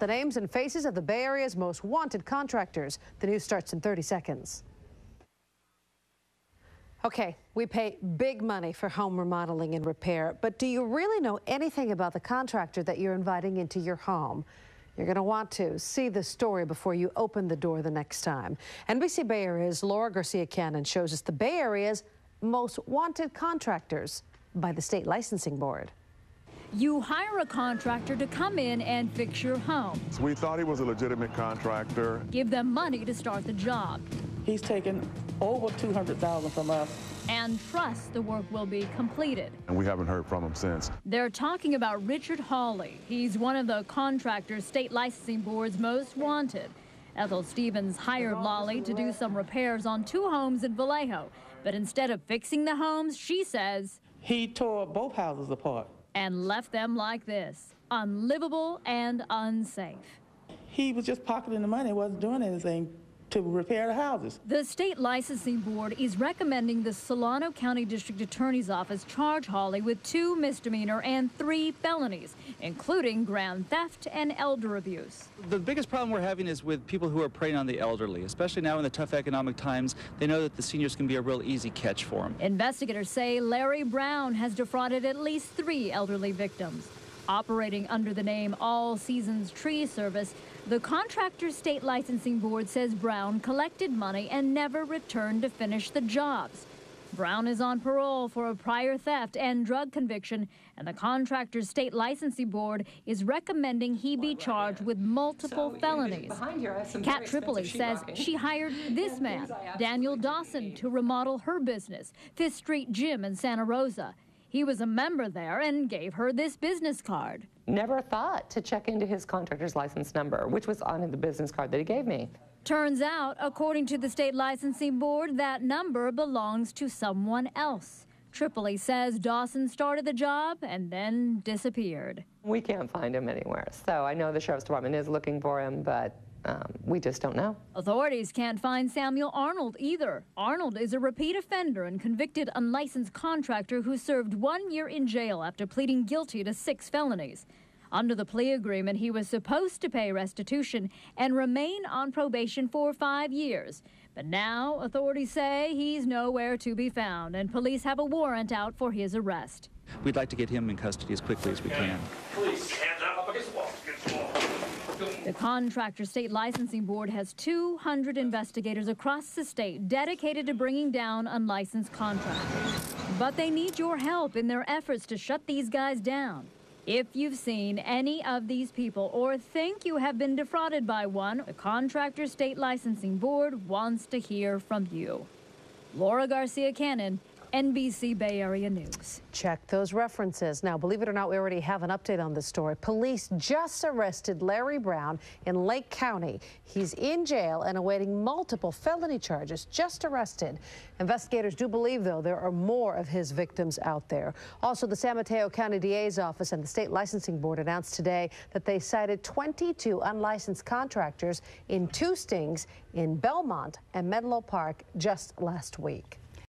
the names and faces of the Bay Area's most wanted contractors. The news starts in 30 seconds. Okay, we pay big money for home remodeling and repair, but do you really know anything about the contractor that you're inviting into your home? You're going to want to see the story before you open the door the next time. NBC Bay Area's Laura Garcia-Cannon shows us the Bay Area's most wanted contractors by the state licensing board. You hire a contractor to come in and fix your home. We thought he was a legitimate contractor. Give them money to start the job. He's taken over $200,000 from us. And trust the work will be completed. And we haven't heard from him since. They're talking about Richard Hawley. He's one of the Contractors State Licensing Board's most wanted. Ethel Stevens hired Lawley to do some repairs on 2 homes in Vallejo. But instead of fixing the homes, she says, he tore both houses apart and left them like this, unlivable and unsafe. He was just pocketing the money, wasn't doing anything to repair the houses. The state licensing board is recommending the Solano County District Attorney's Office charge Hawley with 2 misdemeanor and 3 felonies, including grand theft and elder abuse. The biggest problem we're having is with people who are preying on the elderly, especially now in the tough economic times. They know that the seniors can be a real easy catch for them. Investigators say Larry Brown has defrauded at least 3 elderly victims. Operating under the name All Seasons Tree Service, the Contractors State Licensing Board says Brown collected money and never returned to finish the jobs. Brown is on parole for a prior theft and drug conviction, and the Contractors State Licensing Board is recommending he be charged with multiple felonies. Kat Tripoli says she hired this man, Daniel Dawson, to remodel her business, 5th Street Gym in Santa Rosa. He was a member there and gave her this business card. Never thought to check into his contractor's license number, which was on the business card that he gave me. Turns out, according to the state licensing board, that number belongs to someone else. Tripoli says Dawson started the job and then disappeared. We can't find him anywhere. So I know the sheriff's department is looking for him, but we just don't know. Authorities can't find Samuel Arnold either. Arnold is a repeat offender and convicted unlicensed contractor who served 1 year in jail after pleading guilty to 6 felonies. Under the plea agreement, he was supposed to pay restitution and remain on probation for 5 years. But now authorities say he's nowhere to be found, and police have a warrant out for his arrest. We'd like to get him in custody as quickly as we can. Police, hands up against the wall. The Contractor State Licensing Board has 200 investigators across the state dedicated to bringing down unlicensed contractors. But they need your help in their efforts to shut these guys down. If you've seen any of these people or think you have been defrauded by one, the Contractor State Licensing Board wants to hear from you. Laura Garcia-Cannon, NBC Bay Area News. Check those references. Now, believe it or not, we already have an update on this story. Police just arrested Larry Brown in Lake County. He's in jail and awaiting multiple felony charges, just arrested. Investigators do believe, though, there are more of his victims out there. Also, the San Mateo County DA's office and the State Licensing Board announced today that they cited 22 unlicensed contractors in 2 stings in Belmont and Menlo Park just last week.